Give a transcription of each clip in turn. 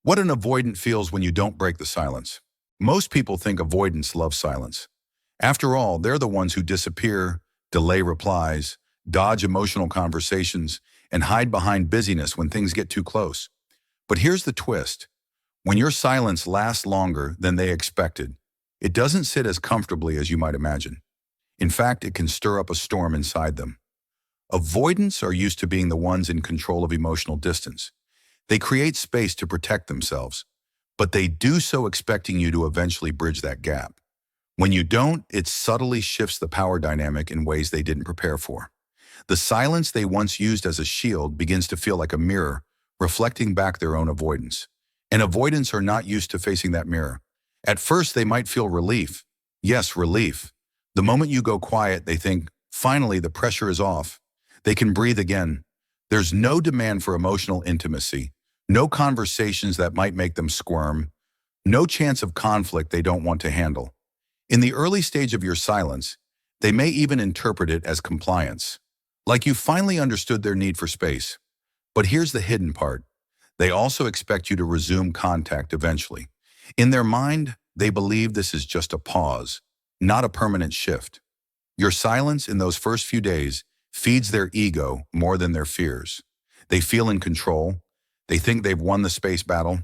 What an avoidant feels when you don't break the silence. Most people think avoidants love silence. After all, they're the ones who disappear, delay replies, dodge emotional conversations, and hide behind busyness when things get too close. But here's the twist. When your silence lasts longer than they expected, it doesn't sit as comfortably as you might imagine. In fact, it can stir up a storm inside them. Avoidants are used to being the ones in control of emotional distance. They create space to protect themselves, but they do so expecting you to eventually bridge that gap. When you don't, it subtly shifts the power dynamic in ways they didn't prepare for. The silence they once used as a shield begins to feel like a mirror, reflecting back their own avoidance. And avoidants are not used to facing that mirror. At first, they might feel relief. Yes, relief. The moment you go quiet, they think, finally, the pressure is off. They can breathe again. There's no demand for emotional intimacy, no conversations that might make them squirm, no chance of conflict they don't want to handle. In the early stage of your silence, they may even interpret it as compliance, like you finally understood their need for space. But here's the hidden part. They also expect you to resume contact eventually. In their mind, they believe this is just a pause, not a permanent shift. Your silence in those first few days feeds their ego more than their fears. They feel in control. They think they've won the space battle,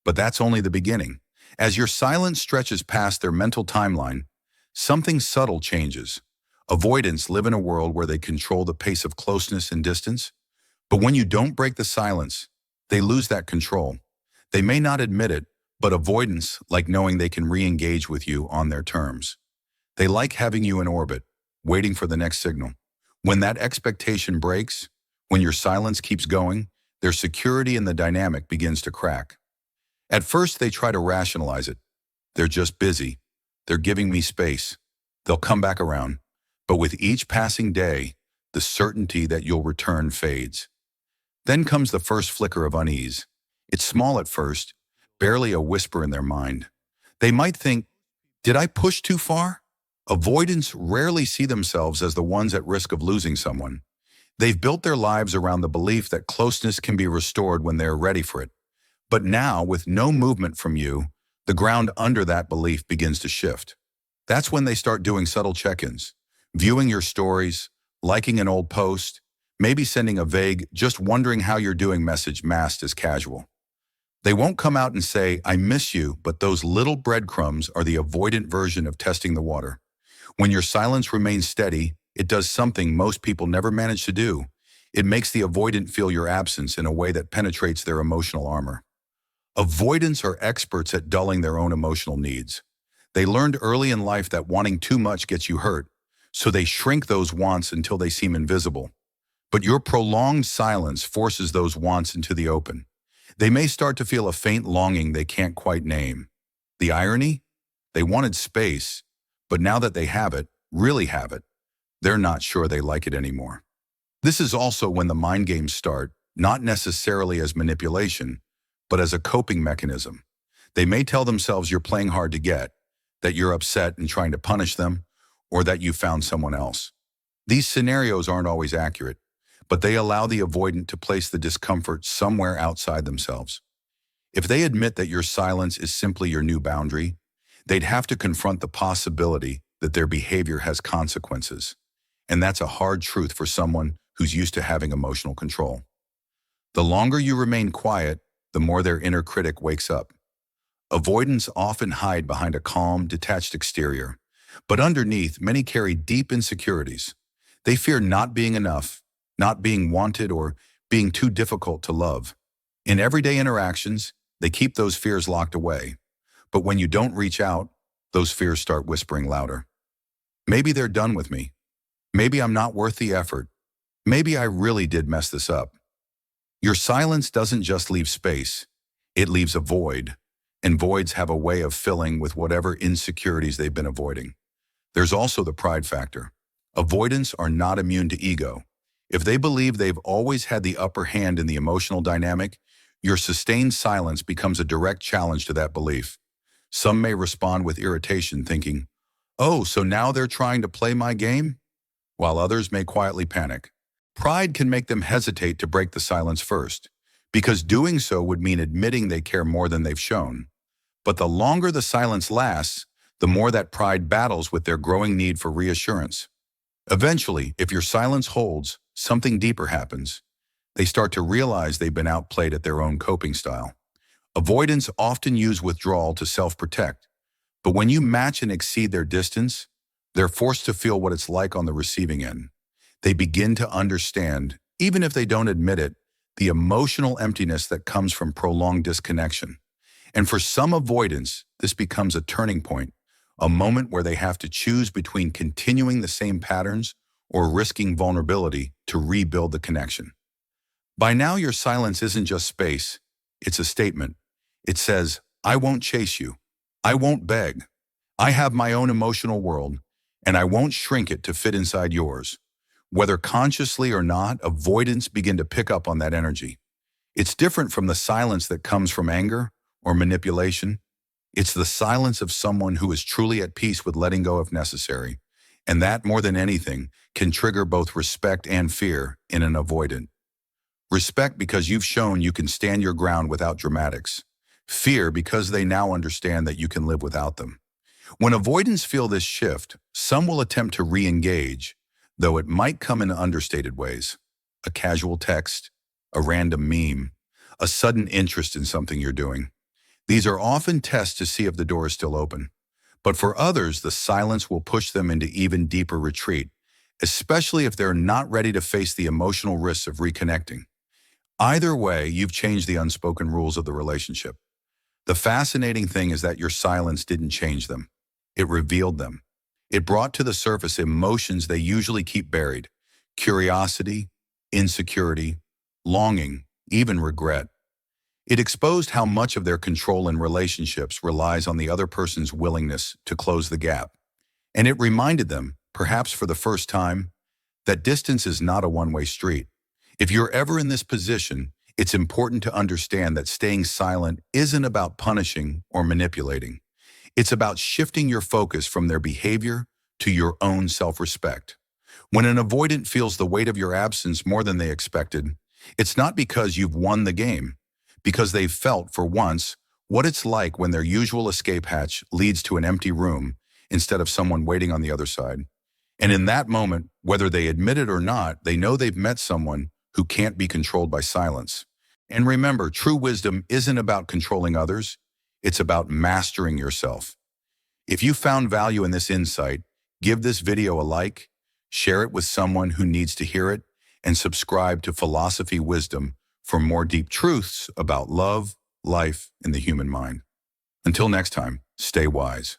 but that's only the beginning. As your silence stretches past their mental timeline, something subtle changes. Avoidants live in a world where they control the pace of closeness and distance, but when you don't break the silence, they lose that control. They may not admit it, but avoidants like knowing they can re-engage with you on their terms. They like having you in orbit, waiting for the next signal. When that expectation breaks, when your silence keeps going, their security in the dynamic begins to crack. At first, they try to rationalize it. They're just busy. They're giving me space. They'll come back around. But with each passing day, the certainty that you'll return fades. Then comes the first flicker of unease. It's small at first, barely a whisper in their mind. They might think, did I push too far? Avoidants rarely see themselves as the ones at risk of losing someone. They've built their lives around the belief that closeness can be restored when they're ready for it. But now, with no movement from you, the ground under that belief begins to shift. That's when they start doing subtle check-ins, viewing your stories, liking an old post, maybe sending a vague, just wondering how you're doing message masked as casual. They won't come out and say, I miss you, but those little breadcrumbs are the avoidant version of testing the water. When your silence remains steady, it does something most people never manage to do. It makes the avoidant feel your absence in a way that penetrates their emotional armor. Avoidants are experts at dulling their own emotional needs. They learned early in life that wanting too much gets you hurt, so they shrink those wants until they seem invisible. But your prolonged silence forces those wants into the open. They may start to feel a faint longing they can't quite name. The irony? They wanted space, but now that they have it, really have it, they're not sure they like it anymore. This is also when the mind games start, not necessarily as manipulation, but as a coping mechanism. They may tell themselves you're playing hard to get, that you're upset and trying to punish them, or that you found someone else. These scenarios aren't always accurate, but they allow the avoidant to place the discomfort somewhere outside themselves. If they admit that your silence is simply your new boundary, they'd have to confront the possibility that their behavior has consequences. And that's a hard truth for someone who's used to having emotional control. The longer you remain quiet, the more their inner critic wakes up. Avoidants often hide behind a calm, detached exterior, but underneath, many carry deep insecurities. They fear not being enough, not being wanted, or being too difficult to love. In everyday interactions, they keep those fears locked away. But when you don't reach out, those fears start whispering louder. Maybe they're done with me. Maybe I'm not worth the effort. Maybe I really did mess this up. Your silence doesn't just leave space, it leaves a void, and voids have a way of filling with whatever insecurities they've been avoiding. There's also the pride factor. Avoidants are not immune to ego. If they believe they've always had the upper hand in the emotional dynamic, your sustained silence becomes a direct challenge to that belief. Some may respond with irritation, thinking, oh, so now they're trying to play my game? While others may quietly panic. Pride can make them hesitate to break the silence first, because doing so would mean admitting they care more than they've shown. But the longer the silence lasts, the more that pride battles with their growing need for reassurance. Eventually, if your silence holds, something deeper happens. They start to realize they've been outplayed at their own coping style. Avoidants often use withdrawal to self-protect, but when you match and exceed their distance, they're forced to feel what it's like on the receiving end. They begin to understand, even if they don't admit it, the emotional emptiness that comes from prolonged disconnection. And for some avoidants, this becomes a turning point, a moment where they have to choose between continuing the same patterns or risking vulnerability to rebuild the connection. By now, your silence isn't just space, it's a statement. It says, I won't chase you. I won't beg. I have my own emotional world, and I won't shrink it to fit inside yours. Whether consciously or not, avoidants begin to pick up on that energy. It's different from the silence that comes from anger or manipulation. It's the silence of someone who is truly at peace with letting go if necessary, and that, more than anything, can trigger both respect and fear in an avoidant. Respect because you've shown you can stand your ground without dramatics. Fear because they now understand that you can live without them. When avoidants feel this shift, some will attempt to re-engage, though it might come in understated ways. A casual text, a random meme, a sudden interest in something you're doing. These are often tests to see if the door is still open. But for others, the silence will push them into even deeper retreat, especially if they're not ready to face the emotional risks of reconnecting. Either way, you've changed the unspoken rules of the relationship. The fascinating thing is that your silence didn't change them. It revealed them. It brought to the surface emotions they usually keep buried: curiosity, insecurity, longing, even regret. It exposed how much of their control in relationships relies on the other person's willingness to close the gap. And it reminded them, perhaps for the first time, that distance is not a one-way street. If you're ever in this position, it's important to understand that staying silent isn't about punishing or manipulating. It's about shifting your focus from their behavior to your own self-respect. When an avoidant feels the weight of your absence more than they expected, it's not because you've won the game, because they've felt, for once, what it's like when their usual escape hatch leads to an empty room instead of someone waiting on the other side. And in that moment, whether they admit it or not, they know they've met someone who can't be controlled by silence. And remember, true wisdom isn't about controlling others, it's about mastering yourself. If you found value in this insight, give this video a like, share it with someone who needs to hear it, and subscribe to Philosophy Wisdom for more deep truths about love, life, and the human mind. Until next time, stay wise.